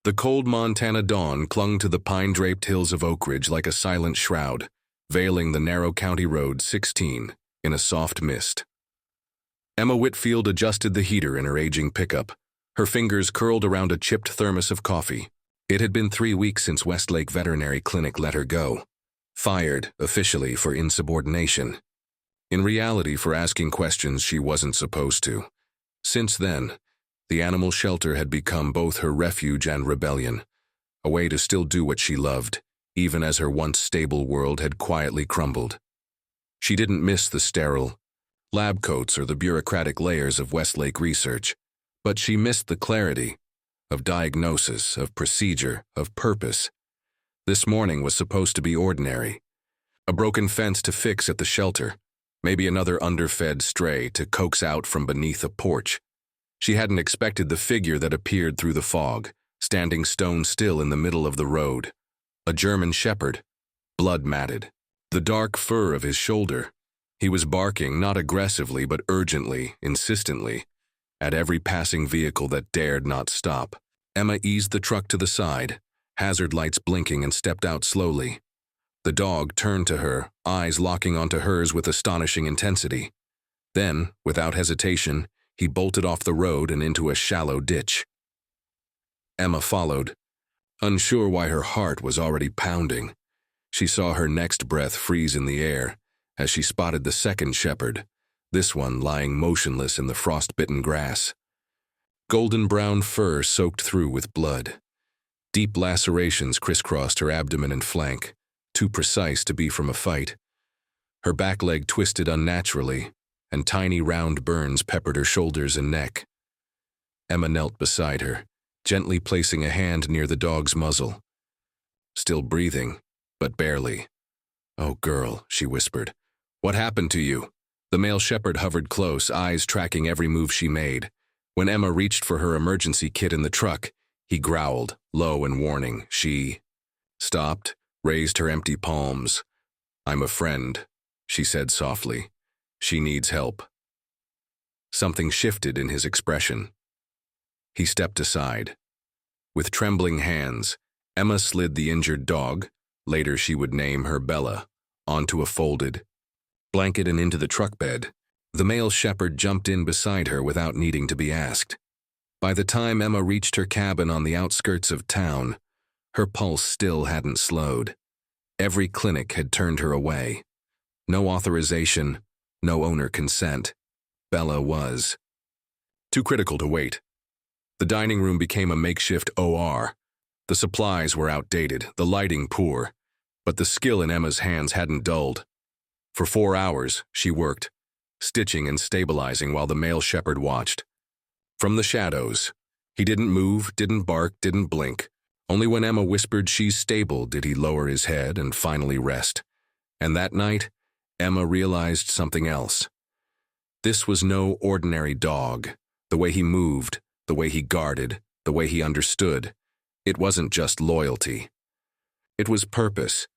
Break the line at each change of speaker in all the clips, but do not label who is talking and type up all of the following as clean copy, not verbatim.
The cold Montana dawn clung to the pine-draped hills of Oak Ridge like a silent shroud, veiling the narrow county road 16 in a soft mist. Emma Whitfield adjusted the heater in her aging pickup, her fingers curled around a chipped thermos of coffee. It had been 3 weeks since Westlake Veterinary Clinic let her go, fired officially for insubordination. In reality, for asking questions she wasn't supposed to. Since then, the animal shelter had become both her refuge and rebellion, a way to still do what she loved, even as her once stable world had quietly crumbled. She didn't miss the sterile lab coats or the bureaucratic layers of Westlake research, but she missed the clarity of diagnosis, of procedure, of purpose. This morning was supposed to be ordinary. A broken fence to fix at the shelter, maybe another underfed stray to coax out from beneath a porch. She hadn't expected the figure that appeared through the fog, standing stone still in the middle of the road. A German shepherd, blood-matted. The dark fur of his shoulder. He was barking, not aggressively but urgently, insistently, at every passing vehicle that dared not stop. Emma eased the truck to the side, hazard lights blinking, and stepped out slowly. The dog turned to her, eyes locking onto hers with astonishing intensity. Then, without hesitation, he bolted off the road and into a shallow ditch. Emma followed, unsure why her heart was already pounding. She saw her next breath freeze in the air as she spotted the second shepherd, this one lying motionless in the frost-bitten grass. Golden-brown fur soaked through with blood. Deep lacerations crisscrossed her abdomen and flank, too precise to be from a fight. Her back leg twisted unnaturally, and tiny round burns peppered her shoulders and neck. Emma knelt beside her, gently placing a hand near the dog's muzzle. Still breathing, but barely. "Oh, girl," she whispered. "What happened to you?" The male shepherd hovered close, eyes tracking every move she made. When Emma reached for her emergency kit in the truck, he growled, low and warning. She stopped, raised her empty palms. "I'm a friend," she said softly. "She needs help." Something shifted in his expression. He stepped aside. With trembling hands, Emma slid the injured dog, later she would name her Bella, onto a folded blanket and into the truck bed. The male shepherd jumped in beside her without needing to be asked. By the time Emma reached her cabin on the outskirts of town, her pulse still hadn't slowed. Every clinic had turned her away. No authorization, no owner consent. Bella was too critical to wait. The dining room became a makeshift OR. The supplies were outdated, the lighting poor, but the skill in Emma's hands hadn't dulled. For 4 hours, she worked, stitching and stabilizing while the male shepherd watched. From the shadows, he didn't move, didn't bark, didn't blink. Only when Emma whispered, "She's stable," did he lower his head and finally rest. And that night, Emma realized something else. This was no ordinary dog. The way he moved, the way he guarded, the way he understood. It wasn't just loyalty. It was purpose,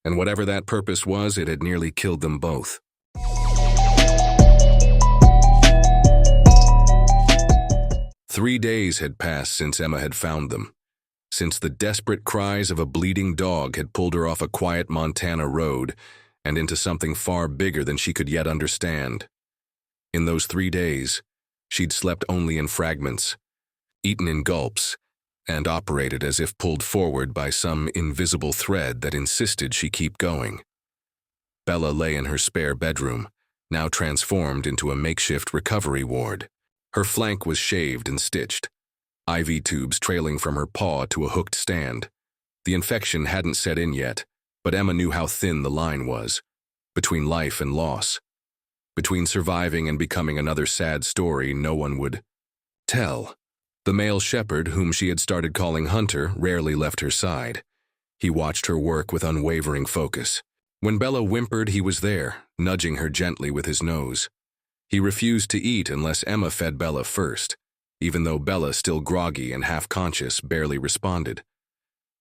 and whatever that purpose was, it had nearly killed them both. Three days had passed since Emma had found them, since the desperate cries of a bleeding dog had pulled her off a quiet Montana road and into something far bigger than she could yet understand. In those 3 days, she'd slept only in fragments, eaten in gulps, and operated as if pulled forward by some invisible thread that insisted she keep going. Bella lay in her spare bedroom, now transformed into a makeshift recovery ward. Her flank was shaved and stitched, IV tubes trailing from her paw to a hooked stand. The infection hadn't set in yet, but Emma knew how thin the line was, between life and loss, between surviving and becoming another sad story no one would tell. The male shepherd, whom she had started calling Hunter, rarely left her side. He watched her work with unwavering focus. When Bella whimpered, he was there, nudging her gently with his nose. He refused to eat unless Emma fed Bella first, even though Bella, still groggy and half-conscious, barely responded.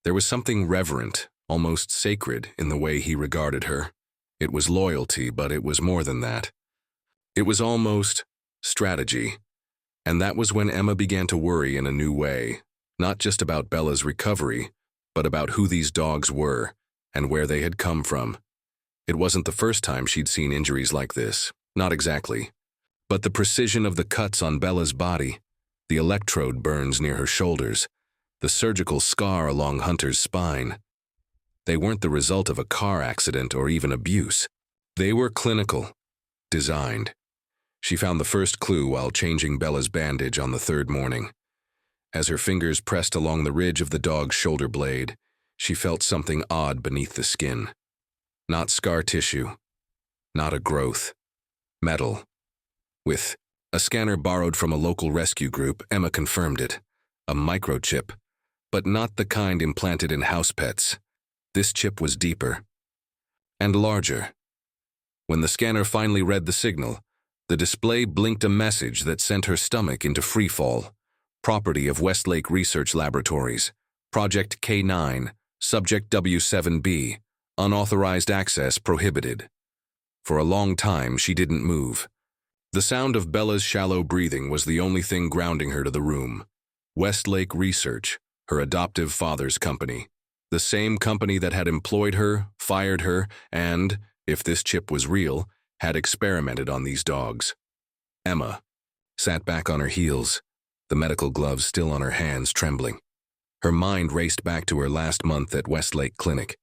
There was something reverent, almost sacred, in the way he regarded her. It was loyalty, but it was more than that. It was almost strategy. And that was when Emma began to worry in a new way. Not just about Bella's recovery, but about who these dogs were and where they had come from. It wasn't the first time she'd seen injuries like this, not exactly. But the precision of the cuts on Bella's body, the electrode burns near her shoulders, the surgical scar along Hunter's spine. They weren't the result of a car accident or even abuse. They were clinical, designed. She found the first clue while changing Bella's bandage on the third morning. As her fingers pressed along the ridge of the dog's shoulder blade, she felt something odd beneath the skin. Not scar tissue, not a growth. Metal. With a scanner borrowed from a local rescue group, Emma confirmed it. A microchip, but not the kind implanted in house pets. This chip was deeper and larger. When the scanner finally read the signal, the display blinked a message that sent her stomach into freefall. Property of Westlake Research Laboratories. Project K9, Subject W7B. Unauthorized access prohibited. For a long time, she didn't move. The sound of Bella's shallow breathing was the only thing grounding her to the room. Westlake Research, her adoptive father's company. The same company that had employed her, fired her, and, if this chip was real, had experimented on these dogs. Emma sat back on her heels, the medical gloves still on her hands, trembling. Her mind raced back to her last month at Westlake Clinic.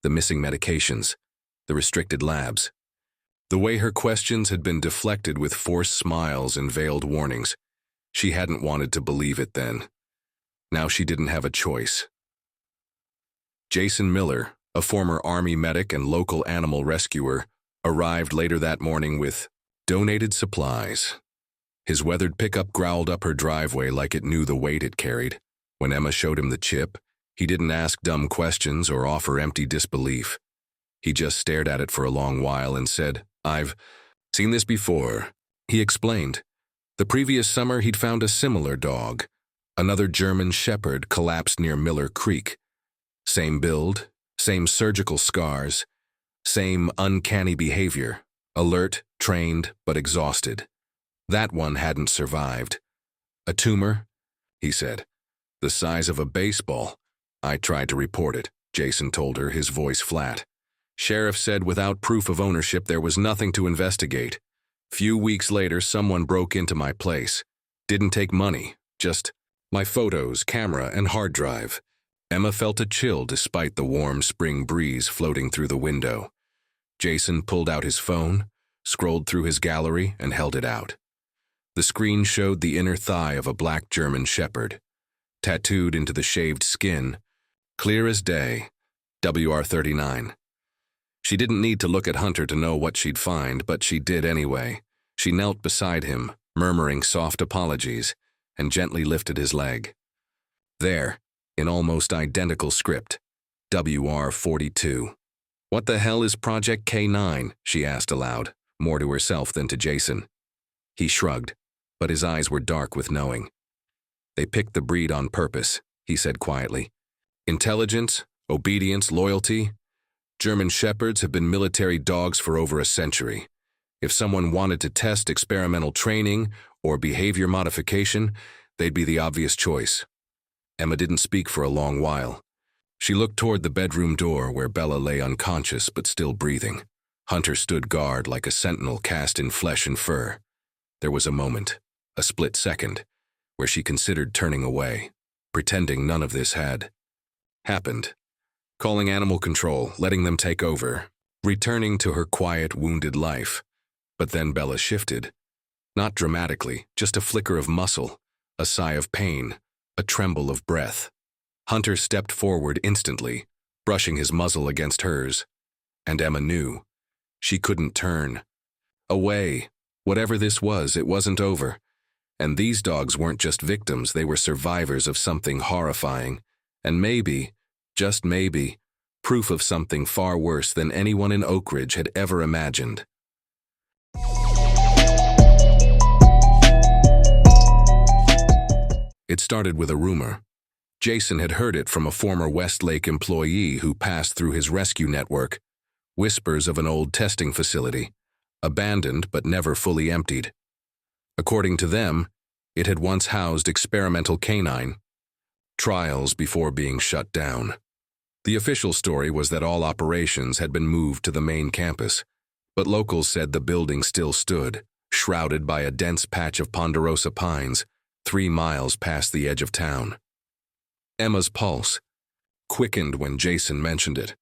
The missing medications, the restricted labs. The way her questions had been deflected with forced smiles and veiled warnings. She hadn't wanted to believe it then. Now she didn't have a choice. Jason Miller, a former Army medic and local animal rescuer, arrived later that morning with donated supplies. His weathered pickup growled up her driveway like it knew the weight it carried. When Emma showed him the chip, he didn't ask dumb questions or offer empty disbelief. He just stared at it for a long while and said, "I've seen this before," he explained. The previous summer he'd found a similar dog. Another German shepherd collapsed near Miller Creek. Same build, same surgical scars, same uncanny behavior. Alert, trained, but exhausted. That one hadn't survived. "A tumor," he said. "The size of a baseball." "I tried to report it," Jason told her, his voice flat. "Sheriff said without proof of ownership there was nothing to investigate. Few weeks later, someone broke into my place. Didn't take money, just my photos, camera, and hard drive." Emma felt a chill despite the warm spring breeze floating through the window. Jason pulled out his phone, scrolled through his gallery, and held it out. The screen showed the inner thigh of a black German shepherd, tattooed into the shaved skin, clear as day, WR39. She didn't need to look at Hunter to know what she'd find, but she did anyway. She knelt beside him, murmuring soft apologies, and gently lifted his leg. There, in almost identical script, WR42. "What the hell is Project K9?" she asked aloud, more to herself than to Jason. He shrugged, but his eyes were dark with knowing. "They picked the breed on purpose," he said quietly. "Intelligence, obedience, loyalty. German shepherds have been military dogs for over a century. If someone wanted to test experimental training or behavior modification, they'd be the obvious choice." Emma didn't speak for a long while. She looked toward the bedroom door where Bella lay unconscious but still breathing. Hunter stood guard like a sentinel cast in flesh and fur. There was a moment, a split second, where she considered turning away, pretending none of this had happened. Calling animal control, letting them take over, returning to her quiet, wounded life. But then Bella shifted. Not dramatically, just a flicker of muscle, a sigh of pain, a tremble of breath. Hunter stepped forward instantly, brushing his muzzle against hers. And Emma knew. She couldn't turn. Away. Whatever this was, it wasn't over. And these dogs weren't just victims, they were survivors of something horrifying. And maybe, just maybe, proof of something far worse than anyone in Oak Ridge had ever imagined. It started with a rumor. Jason had heard it from a former Westlake employee who passed through his rescue network. Whispers of an old testing facility, abandoned but never fully emptied. According to them, it had once housed experimental canine. trials before being shut down. The official story was that all operations had been moved to the main campus, but locals said the building still stood, shrouded by a dense patch of ponderosa pines, 3 miles past the edge of town. Emma's pulse quickened when Jason mentioned it.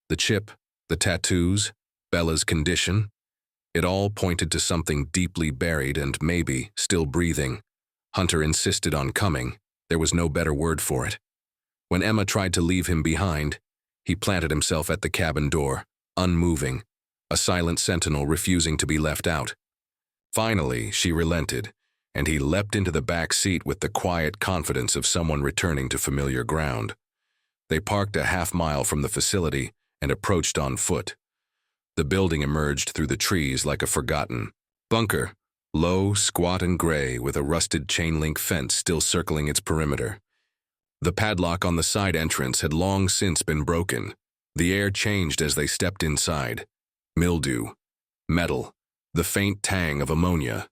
The chip, the tattoos, Bella's condition, it all pointed to something deeply buried and maybe still breathing. Hunter insisted on coming. There was no better word for it. When Emma tried to leave him behind, he planted himself at the cabin door, unmoving, a silent sentinel refusing to be left out. Finally, she relented, and he leapt into the back seat with the quiet confidence of someone returning to familiar ground. They parked a half-mile from the facility and approached on foot. The building emerged through the trees like a forgotten bunker, low, squat, and gray, with a rusted chain-link fence still circling its perimeter. The padlock on the side entrance had long since been broken. The air changed as they stepped inside. Mildew, metal, the faint tang of ammonia.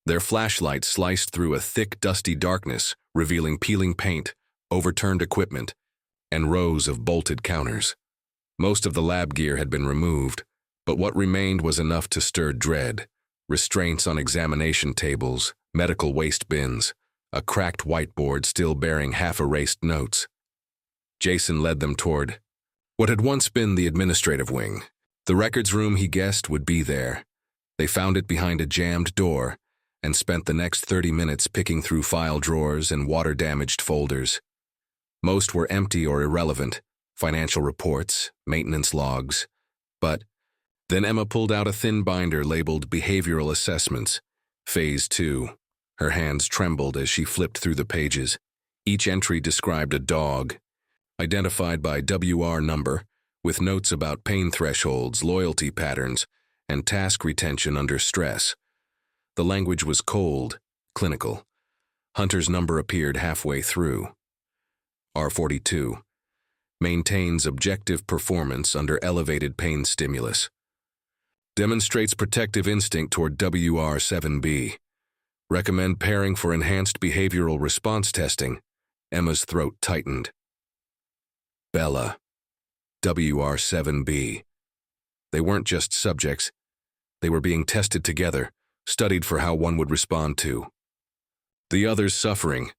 Their flashlights sliced through a thick, dusty darkness, revealing peeling paint, overturned equipment, and rows of bolted counters. Most of the lab gear had been removed, but what remained was enough to stir dread. Restraints on examination tables, medical waste bins, a cracked whiteboard still bearing half-erased notes. Jason led them toward what had once been the administrative wing. The records room, he guessed, would be there. They found it behind a jammed door and spent the next 30 minutes picking through file drawers and water-damaged folders. Most were empty or irrelevant, financial reports, maintenance logs. But then Emma pulled out a thin binder labeled Behavioral Assessments, Phase 2. Her hands trembled as she flipped through the pages. Each entry described a dog, identified by WR number, with notes about pain thresholds, loyalty patterns, and task retention under stress. The language was cold, clinical. Hunter's number appeared halfway through. R42. Maintains objective performance under elevated pain stimulus. Demonstrates protective instinct toward WR7B. Recommend pairing for enhanced behavioral response testing. Emma's throat tightened. Bella. WR7B. They weren't just subjects. They were being tested together, studied for how one would respond to the other's suffering.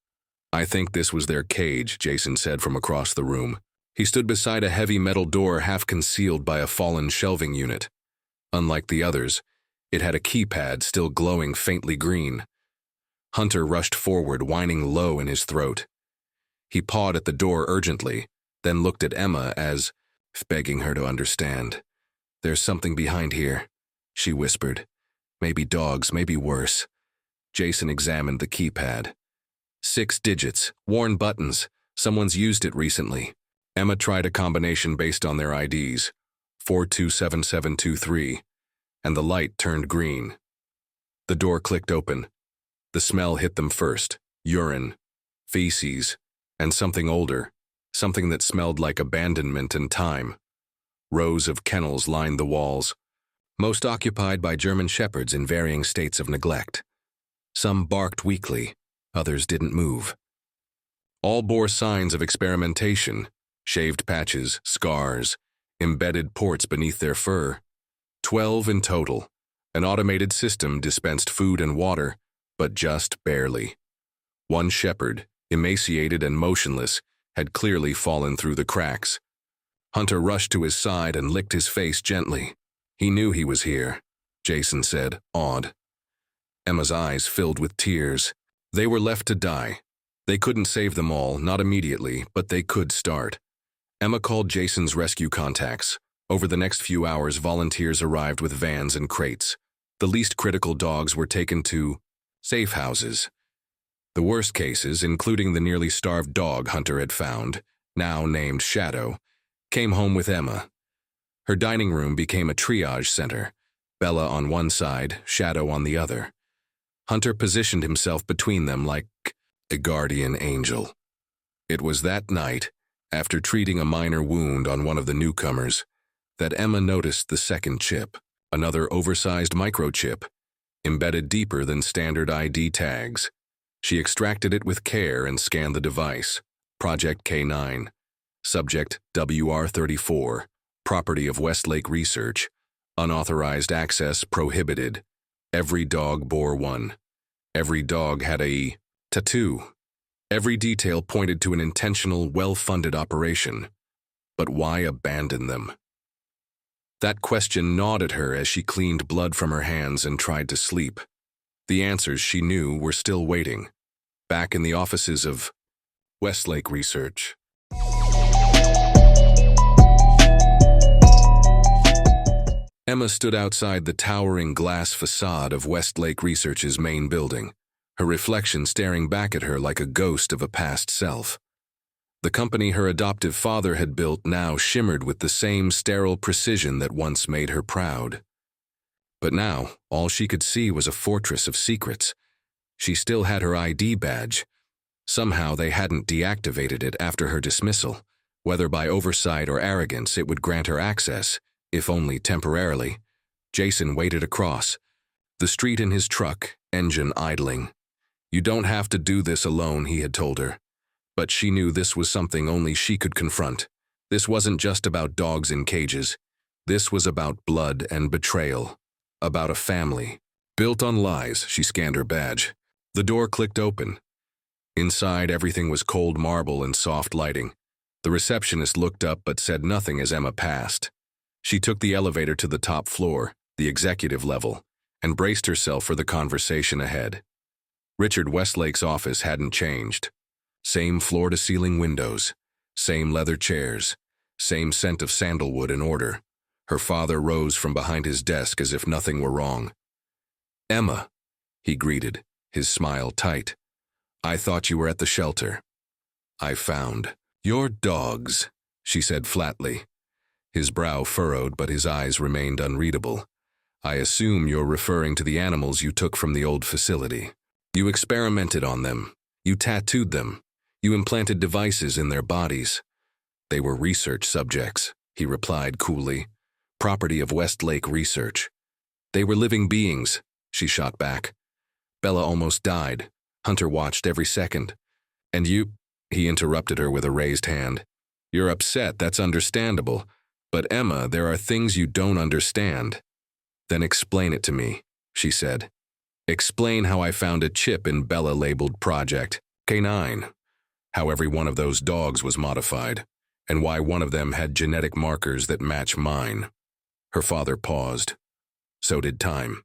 I think this was their cage, Jason said from across the room. He stood beside a heavy metal door half concealed by a fallen shelving unit. Unlike the others, it had a keypad still glowing faintly green. Hunter rushed forward, whining low in his throat. He pawed at the door urgently, then looked at Emma as if begging her to understand. There's something behind here, she whispered. Maybe dogs, maybe worse. Jason examined the keypad. 6 digits, worn buttons. Someone's used it recently. Emma tried a combination based on their IDs, 427723, and the light turned green. The door clicked open. The smell hit them first, urine, feces, and something older, something that smelled like abandonment and time. Rows of kennels lined the walls, most occupied by German shepherds in varying states of neglect. Some barked weakly, others didn't move. All bore signs of experimentation, shaved patches, scars, embedded ports beneath their fur. 12 in total. An automated system dispensed food and water, but just barely. One shepherd, emaciated and motionless, had clearly fallen through the cracks. Hunter rushed to his side and licked his face gently. He knew he was here, Jason said, awed. Emma's eyes filled with tears. They were left to die. They couldn't save them all, not immediately, but they could start. Emma called Jason's rescue contacts. Over the next few hours, volunteers arrived with vans and crates. The least critical dogs were taken to safe houses. The worst cases, including the nearly starved dog Hunter had found, now named Shadow, came home with Emma. Her dining room became a triage center, Bella on one side, Shadow on the other. Hunter positioned himself between them like a guardian angel. It was that night, after treating a minor wound on one of the newcomers, that Emma noticed the second chip, another oversized microchip, embedded deeper than standard ID tags. She extracted it with care and scanned the device. Project K9. Subject WR34. Property of Westlake Research. Unauthorized access prohibited. Every dog bore one. Every dog had a tattoo. Every detail pointed to an intentional, well-funded operation. But why abandon them? That question gnawed at her as she cleaned blood from her hands and tried to sleep. The answers she knew were still waiting, back in the offices of Westlake Research. Emma stood outside the towering glass facade of Westlake Research's main building, her reflection staring back at her like a ghost of a past self. The company her adoptive father had built now shimmered with the same sterile precision that once made her proud. But now, all she could see was a fortress of secrets. She still had her ID badge. Somehow they hadn't deactivated it after her dismissal. Whether by oversight or arrogance, it would grant her access, if only temporarily. Jason waited across the street in his truck, engine idling. "You don't have to do this alone," he had told her. But she knew this was something only she could confront. This wasn't just about dogs in cages. This was about blood and betrayal. About a family. Built on lies, she scanned her badge. The door clicked open. Inside, everything was cold marble and soft lighting. The receptionist looked up but said nothing as Emma passed. She took the elevator to the top floor, the executive level, and braced herself for the conversation ahead. Richard Westlake's office hadn't changed. Same floor-to-ceiling windows, same leather chairs, same scent of sandalwood and order. Her father rose from behind his desk as if nothing were wrong. "Emma," he greeted, his smile tight. "I thought you were at the shelter." "I found your dogs," she said flatly. His brow furrowed, but his eyes remained unreadable. "I assume you're referring to the animals you took from the old facility. You experimented on them. You tattooed them. You implanted devices in their bodies." "They were research subjects," he replied coolly. "Property of Westlake Research." "They were living beings," she shot back. "Bella almost died. Hunter watched every second. And you—" He interrupted her with a raised hand. "You're upset, that's understandable. But Emma, there are things you don't understand." "Then explain it to me," she said. "Explain how I found a chip in Bella labeled Project K9, how every one of those dogs was modified, and why one of them had genetic markers that match mine." Her father paused. "So did time.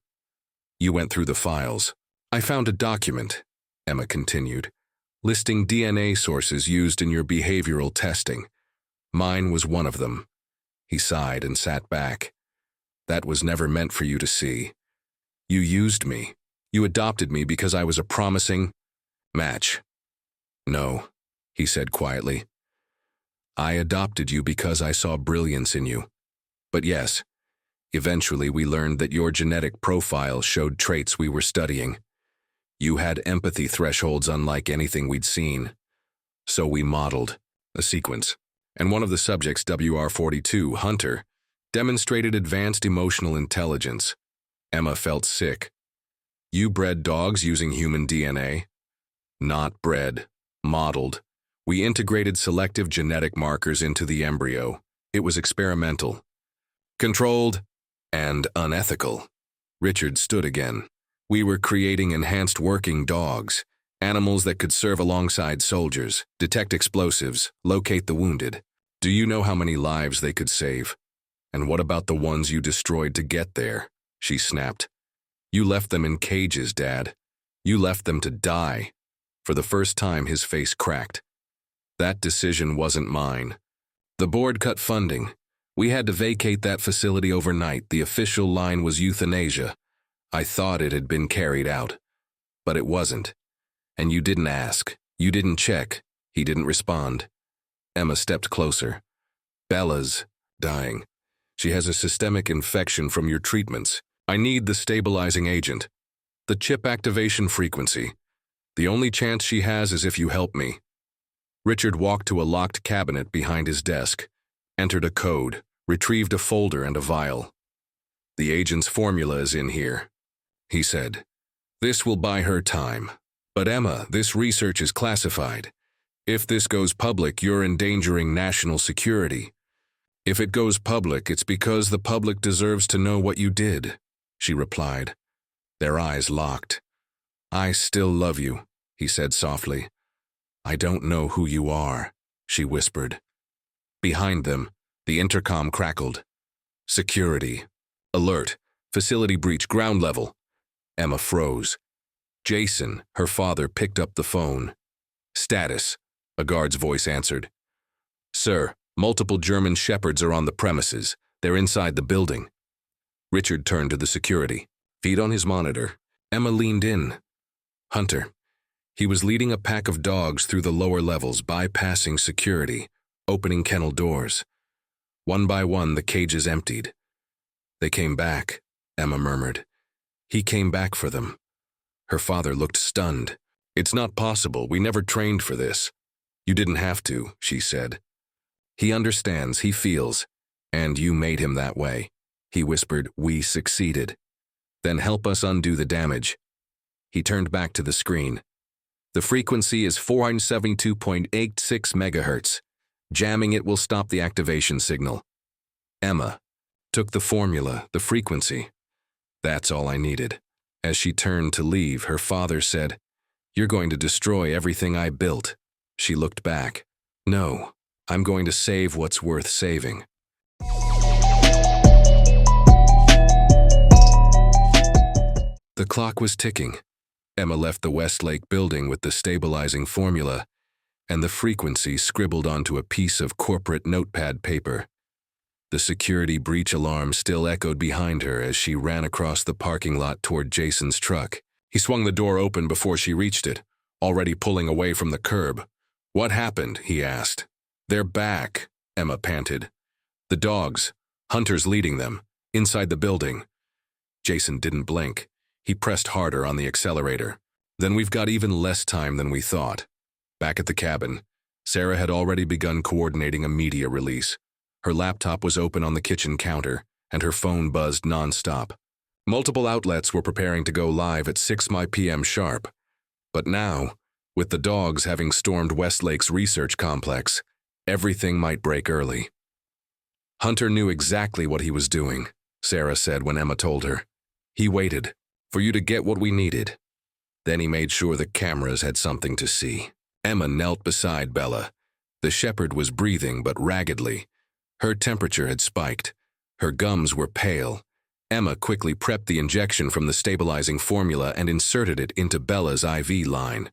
You went through the files." "I found a document," Emma continued, "listing DNA sources used in your behavioral testing. Mine was one of them." He sighed and sat back. "That was never meant for you to see. You used me. You adopted me because I was a promising match." "No," he said quietly. "I adopted you because I saw brilliance in you. But yes, eventually we learned that your genetic profile showed traits we were studying. You had empathy thresholds unlike anything we'd seen. So we modeled a sequence. And one of the subjects, WR42, Hunter, demonstrated advanced emotional intelligence." Emma felt sick. "You bred dogs using human DNA?" "Not bred. Modeled. We integrated selective genetic markers into the embryo. It was experimental. Controlled and unethical." Richard stood again. "We were creating enhanced working dogs, animals that could serve alongside soldiers, detect explosives, locate the wounded. Do you know how many lives they could save? And what about the ones you destroyed to get there?" she snapped. "You left them in cages, Dad. You left them to die." For the first time, his face cracked. "That decision wasn't mine. The board cut funding. We had to vacate that facility overnight. The official line was euthanasia. I thought it had been carried out. But it wasn't. And you didn't ask. You didn't check." He didn't respond. Emma stepped closer. "Bella's dying. She has a systemic infection from your treatments. I need the stabilizing agent. The chip activation frequency. The only chance she has is if you help me." Richard walked to a locked cabinet behind his desk, entered a code, retrieved a folder and a vial. "The agent's formula is in here," he said. "This will buy her time. But Emma, this research is classified. If this goes public, you're endangering national security. If it goes public, it's because the public deserves to know what you did, she replied. Their eyes locked. I still love you, he said softly. I don't know who you are, she whispered. Behind them, the intercom crackled. Security. Alert. Facility breach, ground level. Emma froze. Jason, her father, picked up the phone. Status, a guard's voice answered. Sir, multiple German shepherds are on the premises. They're inside the building. Richard turned to the security. Feet on his monitor. Emma leaned in. Hunter. He was leading a pack of dogs through the lower levels, bypassing security, opening kennel doors. One by one, the cages emptied. They came back, Emma murmured. He came back for them. Her father looked stunned. It's not possible. We never trained for this. You didn't have to, she said. He understands, he feels, and you made him that way. He whispered, we succeeded. Then help us undo the damage. He turned back to the screen. The frequency is 472.86 megahertz. Jamming it will stop the activation signal. Emma took the formula, the frequency. That's all I needed. As she turned to leave, her father said, You're going to destroy everything I built. She looked back. No, I'm going to save what's worth saving. The clock was ticking. Emma left the Westlake building with the stabilizing formula and the frequency scribbled onto a piece of corporate notepad paper. The security breach alarm still echoed behind her as she ran across the parking lot toward Jason's truck. He swung the door open before she reached it, already pulling away from the curb. What happened? He asked. They're back, Emma panted. The dogs, Hunter's leading them, inside the building. Jason didn't blink. He pressed harder on the accelerator. Then we've got even less time than we thought. Back at the cabin, Sarah had already begun coordinating a media release. Her laptop was open on the kitchen counter, and her phone buzzed nonstop. Multiple outlets were preparing to go live at 6 p.m. sharp. But now, with the dogs having stormed Westlake's research complex, everything might break early. Hunter knew exactly what he was doing, Sarah said when Emma told her. He waited for you to get what we needed. Then he made sure the cameras had something to see. Emma knelt beside Bella. The shepherd was breathing, but raggedly. Her temperature had spiked. Her gums were pale. Emma quickly prepped the injection from the stabilizing formula and inserted it into Bella's IV line.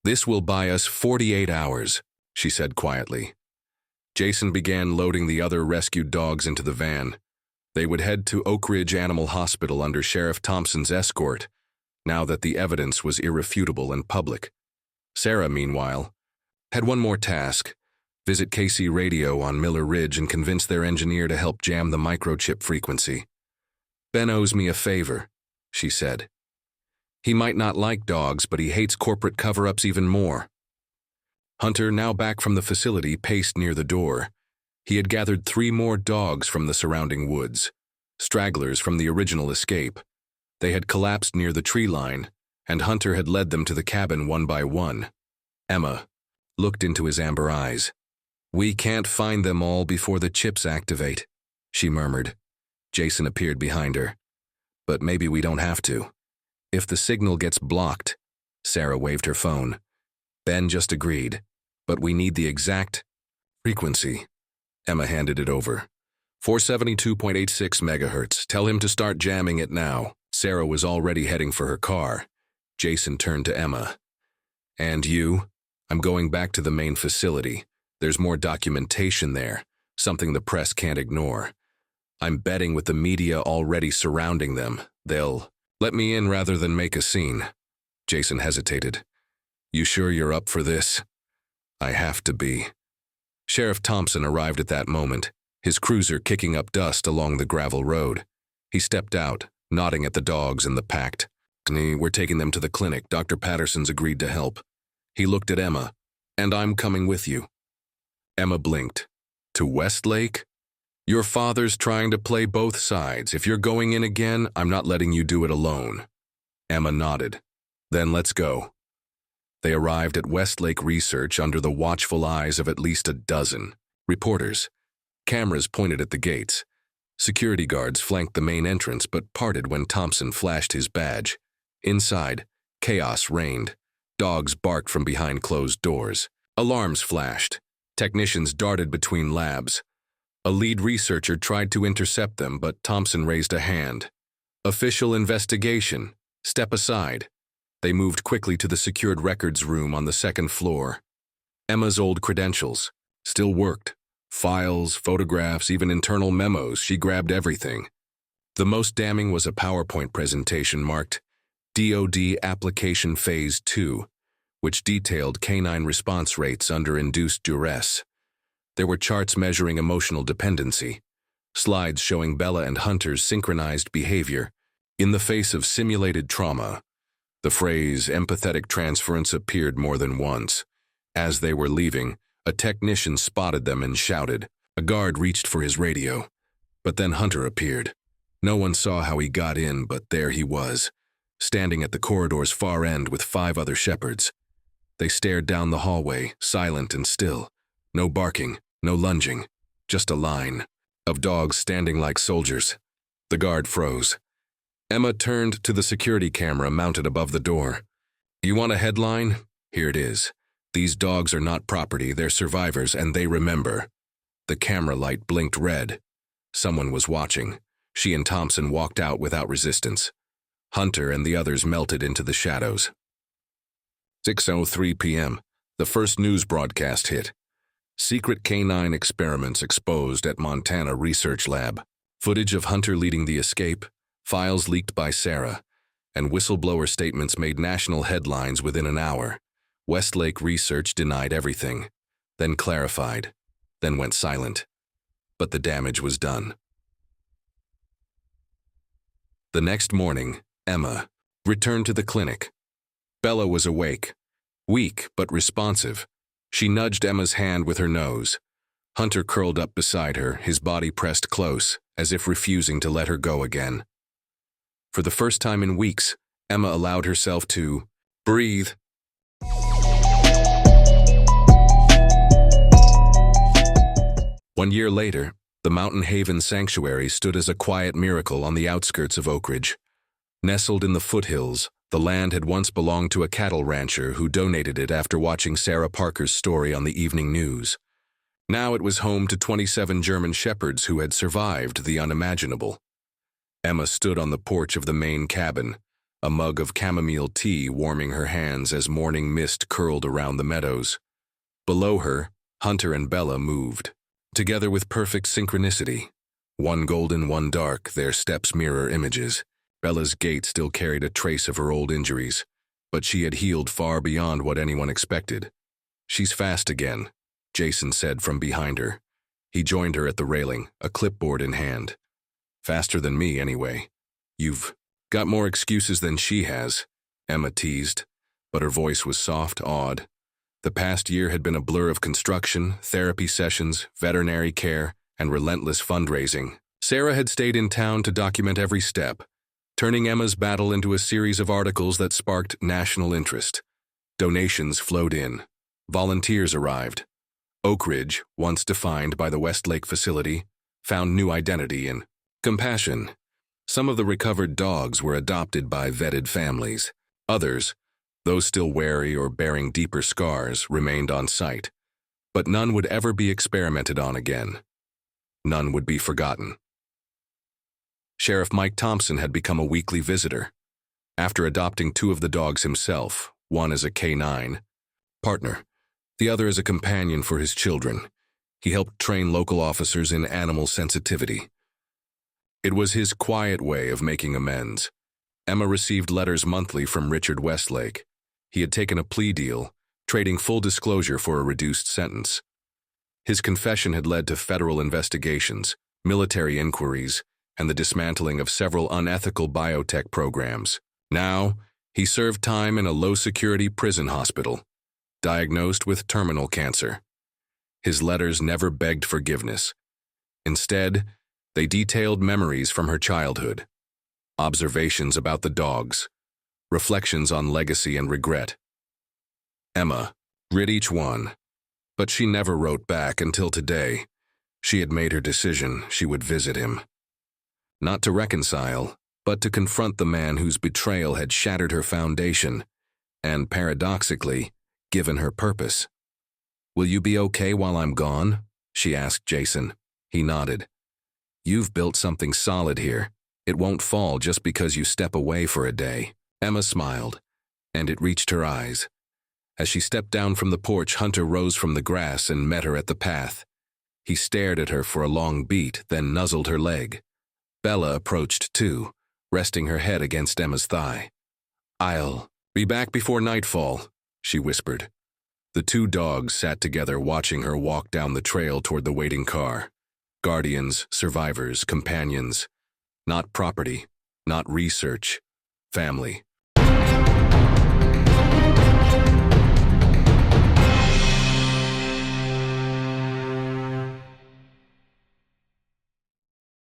This will buy us 48 hours, she said quietly. Jason began loading the other rescued dogs into the van. They would head to Oak Ridge Animal Hospital under Sheriff Thompson's escort, now that the evidence was irrefutable and public. Sarah, meanwhile, had one more task: visit KC Radio on Miller Ridge and convince their engineer to help jam the microchip frequency. Ben owes me a favor, she said. He might not like dogs, but he hates corporate cover-ups even more. Hunter, now back from the facility, paced near the door. He had gathered 3 more dogs from the surrounding woods, stragglers from the original escape. They had collapsed near the tree line, and Hunter had led them to the cabin one by one. Emma looked into his amber eyes. We can't find them all before the chips activate, she murmured. Jason appeared behind her. But maybe we don't have to. If the signal gets blocked, Sarah waved her phone. Ben just agreed, but we need the exact frequency. Emma handed it over. 472.86 megahertz. Tell him to start jamming it now. Sarah was already heading for her car. Jason turned to Emma. And you? I'm going back to the main facility. There's more documentation there, something the press can't ignore. I'm betting with the media already surrounding them, they'll let me in rather than make a scene. Jason hesitated. You sure you're up for this? I have to be. Sheriff Thompson arrived at that moment, his cruiser kicking up dust along the gravel road. He stepped out, nodding at the dogs and the pact. We're taking them to the clinic. Dr. Patterson's agreed to help. He looked at Emma. And I'm coming with you. Emma blinked. To Westlake? Your father's trying to play both sides. If you're going in again, I'm not letting you do it alone. Emma nodded. Then let's go. They arrived at Westlake Research under the watchful eyes of at least a dozen reporters. Cameras pointed at the gates. Security guards flanked the main entrance but parted when Thompson flashed his badge. Inside, chaos reigned. Dogs barked from behind closed doors. Alarms flashed. Technicians darted between labs. A lead researcher tried to intercept them, but Thompson raised a hand. "Official investigation. Step aside." They moved quickly to the secured records room on the second floor. Emma's old credentials still worked. Files, photographs, even internal memos, she grabbed everything. The most damning was a PowerPoint presentation marked DoD Application Phase 2, which detailed canine response rates under induced duress. There were charts measuring emotional dependency, slides showing Bella and Hunter's synchronized behavior in the face of simulated trauma. The phrase empathetic transference appeared more than once. As they were leaving, a technician spotted them and shouted. A guard reached for his radio, but then Hunter appeared. No one saw how he got in, but there he was, standing at the corridor's far end with 5 other shepherds. They stared down the hallway, silent and still. No barking, no lunging, just a line of dogs standing like soldiers. The guard froze. Emma turned to the security camera mounted above the door. "You want a headline? Here it is. These dogs are not property, they're survivors, and they remember." The camera light blinked red. Someone was watching. She and Thompson walked out without resistance. Hunter and the others melted into the shadows. 6:03 p.m. The first news broadcast hit. Secret canine experiments exposed at Montana Research Lab. Footage of Hunter leading the escape, files leaked by Sarah, and whistleblower statements made national headlines within an hour. Westlake Research denied everything, then clarified, then went silent. But the damage was done. The next morning, Emma returned to the clinic. Bella was awake, weak but responsive. She nudged Emma's hand with her nose. Hunter curled up beside her, his body pressed close, as if refusing to let her go again. For the first time in weeks, Emma allowed herself to breathe. One year later, the Mountain Haven Sanctuary stood as a quiet miracle on the outskirts of Oak Ridge. Nestled in the foothills, the land had once belonged to a cattle rancher who donated it after watching Sarah Parker's story on the evening news. Now it was home to 27 German shepherds who had survived the unimaginable. Emma stood on the porch of the main cabin, a mug of chamomile tea warming her hands as morning mist curled around the meadows. Below her, Hunter and Bella moved, together with perfect synchronicity. One golden, one dark, their steps mirror images. Bella's gait still carried a trace of her old injuries, but she had healed far beyond what anyone expected. "She's fast again," Jason said from behind her. He joined her at the railing, a clipboard in hand. "Faster than me, anyway." "You've got more excuses than she has," Emma teased, but her voice was soft, awed. The past year had been a blur of construction, therapy sessions, veterinary care, and relentless fundraising. Sarah had stayed in town to document every step, turning Emma's battle into a series of articles that sparked national interest. Donations flowed in. Volunteers arrived. Oak Ridge, once defined by the Westlake facility, found new identity in compassion. Some of the recovered dogs were adopted by vetted families. Others, those still wary or bearing deeper scars, remained on site. But none would ever be experimented on again. None would be forgotten. Sheriff Mike Thompson had become a weekly visitor. After adopting 2 of the dogs himself, one as a canine partner, the other as a companion for his children, he helped train local officers in animal sensitivity. It was his quiet way of making amends. Emma received letters monthly from Richard Westlake. He had taken a plea deal, trading full disclosure for a reduced sentence. His confession had led to federal investigations, military inquiries, and the dismantling of several unethical biotech programs. Now, he served time in a low-security prison hospital, diagnosed with terminal cancer. His letters never begged forgiveness. Instead, they detailed memories from her childhood, observations about the dogs, reflections on legacy and regret. Emma read each one, but she never wrote back until today. She had made her decision she would visit him. Not to reconcile, but to confront the man whose betrayal had shattered her foundation and, paradoxically, given her purpose. "Will you be okay while I'm gone?" she asked Jason. He nodded. "You've built something solid here. It won't fall just because you step away for a day." Emma smiled, and it reached her eyes. As she stepped down from the porch, Hunter rose from the grass and met her at the path. He stared at her for a long beat, then nuzzled her leg. Bella approached too, resting her head against Emma's thigh. "I'll be back before nightfall," she whispered. The two dogs sat together, watching her walk down the trail toward the waiting car. Guardians, survivors, companions. Not property, not research. Family.